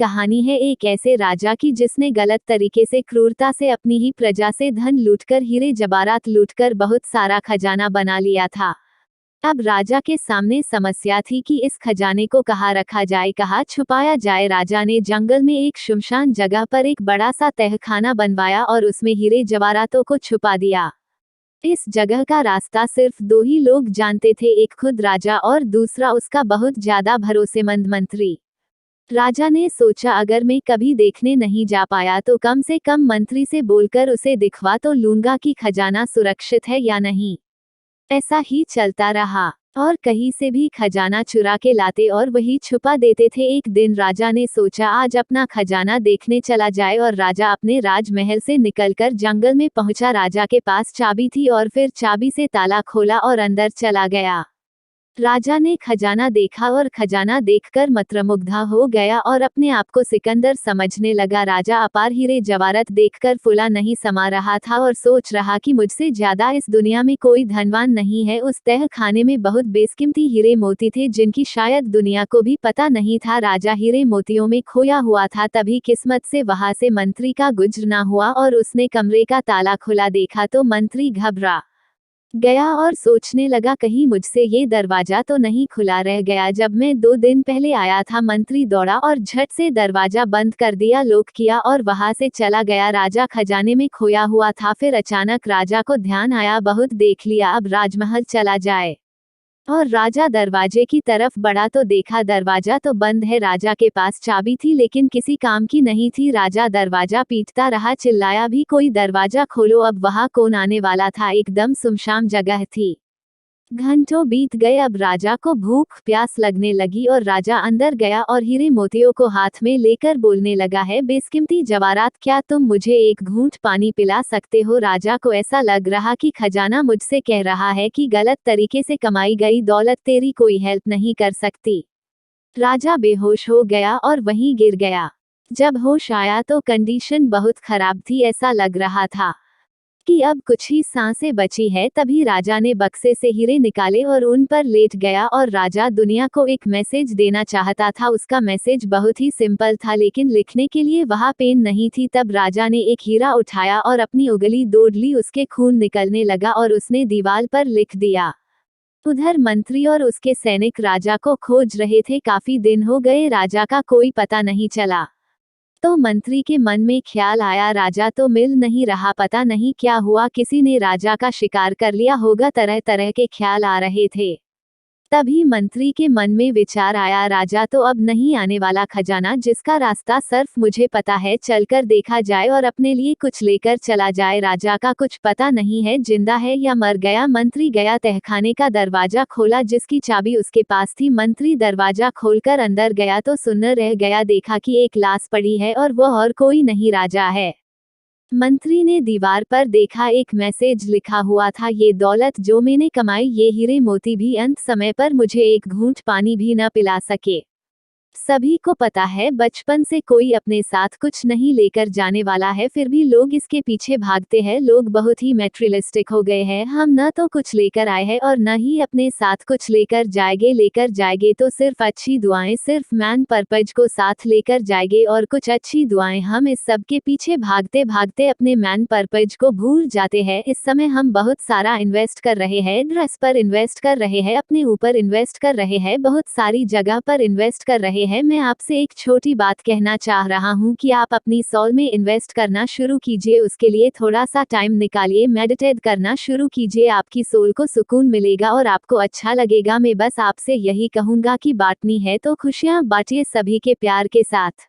कहानी है एक ऐसे राजा की जिसने गलत तरीके से क्रूरता से अपनी ही प्रजा से धन लूटकर हीरे जवाहरात लूटकर बहुत सारा खजाना बना लिया था। अब राजा के सामने समस्या थी कि इस खजाने को कहाँ रखा जाए, कहाँ छुपाया जाए। राजा ने जंगल में एक शुनशान जगह पर एक बड़ा सा तहखाना बनवाया और उसमें हीरे जवाहरातों को छुपा दिया। इस जगह का रास्ता सिर्फ दो ही लोग जानते थे, एक खुद राजा और दूसरा उसका बहुत ज्यादा भरोसेमंद मंत्री। राजा ने सोचा अगर मैं कभी देखने नहीं जा पाया तो कम से कम मंत्री से बोलकर उसे दिखवा तो लूंगा कि खजाना सुरक्षित है या नहीं। ऐसा ही चलता रहा और कहीं से भी खजाना चुरा के लाते और वही छुपा देते थे। एक दिन राजा ने सोचा आज अपना खजाना देखने चला जाए और राजा अपने राजमहल से निकलकर जंगल में पहुंचा। राजा के पास चाबी थी और फिर चाबी से ताला खोला और अंदर चला गया। राजा ने खजाना देखा और खजाना देखकर मंत्रमुग्ध हो गया और अपने आप को सिकंदर समझने लगा। राजा अपार हीरे जवाहरात देखकर फुला नहीं समा रहा था और सोच रहा कि मुझसे ज्यादा इस दुनिया में कोई धनवान नहीं है। उस तहखाने में बहुत बेशकीमती हीरे मोती थे जिनकी शायद दुनिया को भी पता नहीं था। राजा हीरे मोतियों में खोया हुआ था, तभी किस्मत से वहां से मंत्री का गुजरना हुआ और उसने कमरे का ताला खुला देखा तो मंत्री घबरा गया और सोचने लगा कहीं मुझसे ये दरवाजा तो नहीं खुला रह गया जब मैं 2 दिन पहले आया था। मंत्री दौड़ा और झट से दरवाजा बंद कर दिया, लॉक किया और वहां से चला गया। राजा खजाने में खोया हुआ था। फिर अचानक राजा को ध्यान आया, बहुत देख लिया, अब राजमहल चला जाए। और राजा दरवाजे की तरफ बढ़ा तो देखा दरवाजा तो बंद है। राजा के पास चाबी थी लेकिन किसी काम की नहीं थी। राजा दरवाजा पीटता रहा, चिल्लाया भी कोई दरवाजा खोलो। अब वहां कौन आने वाला था, एकदम सुनसान जगह थी। घंटों बीत गए, अब राजा को भूख प्यास लगने लगी और राजा अंदर गया और हीरे मोतियों को हाथ में लेकर बोलने लगा, है बेशकीमती जवाहरात, क्या तुम मुझे एक घूंट पानी पिला सकते हो। राजा को ऐसा लग रहा कि खजाना मुझसे कह रहा है कि गलत तरीके से कमाई गई दौलत तेरी कोई हेल्प नहीं कर सकती। राजा बेहोश हो गया और वहीं गिर गया। जब होश आया तो कंडीशन बहुत खराब थी, ऐसा लग रहा था कि अब कुछ ही सांसें बची है। तभी राजा ने बक्से से हीरे निकाले और उन पर लेट गया और राजा दुनिया को एक मैसेज देना चाहता था। उसका मैसेज बहुत ही सिंपल था लेकिन लिखने के लिए वहां पेन नहीं थी। तब राजा ने एक हीरा उठाया और अपनी उंगली दौड़ ली, उसके खून निकलने लगा और उसने दीवार पर लिख दिया। उधर मंत्री और उसके सैनिक राजा को खोज रहे थे, काफी दिन हो गए, राजा का कोई पता नहीं चला। तो मंत्री के मन में ख्याल आया राजा तो मिल नहीं रहा, पता नहीं क्या हुआ, किसी ने राजा का शिकार कर लिया होगा। तरह तरह के ख्याल आ रहे थे। तभी मंत्री के मन में विचार आया, राजा तो अब नहीं आने वाला, खजाना जिसका रास्ता सिर्फ मुझे पता है, चलकर देखा जाए और अपने लिए कुछ लेकर चला जाए। राजा का कुछ पता नहीं है जिंदा है या मर गया। मंत्री गया, तहखाने का दरवाजा खोला, जिसकी चाबी उसके पास थी। मंत्री दरवाजा खोलकर अंदर गया तो सुन्न रह गया, देखा कि एक लाश पड़ी है और वो और कोई नहीं राजा है। मंत्री ने दीवार पर देखा, एक मैसेज लिखा हुआ था, ये दौलत जो मैंने कमाई, ये हीरे मोती भी अंत समय पर मुझे एक घूंट पानी भी न पिला सके। सभी को पता है बचपन से कोई अपने साथ कुछ नहीं लेकर जाने वाला है, फिर भी लोग इसके पीछे भागते हैं। लोग बहुत ही मैटेरियलिस्टिक हो गए हैं। हम न तो कुछ लेकर आए हैं और न ही अपने साथ कुछ लेकर जाएंगे तो सिर्फ अच्छी दुआएं, सिर्फ मैन पर्पज को साथ लेकर जाएंगे और कुछ अच्छी दुआएं। हम इस सब के पीछे भागते भागते अपने मैन पर्पज को भूल जाते हैं। इस समय हम बहुत सारा इन्वेस्ट कर रहे हैं, ड्रेस पर इन्वेस्ट कर रहे हैं, अपने ऊपर इन्वेस्ट कर रहे हैं, बहुत सारी जगह पर इन्वेस्ट कर रहे हैं। मैं आपसे एक छोटी बात कहना चाह रहा हूं कि आप अपनी सोल में इन्वेस्ट करना शुरू कीजिए। उसके लिए थोड़ा सा टाइम निकालिए, मेडिटेट करना शुरू कीजिए, आपकी सोल को सुकून मिलेगा और आपको अच्छा लगेगा। मैं बस आपसे यही कहूंगा कि बांटनी है तो खुशियां बांटिए सभी के प्यार के साथ।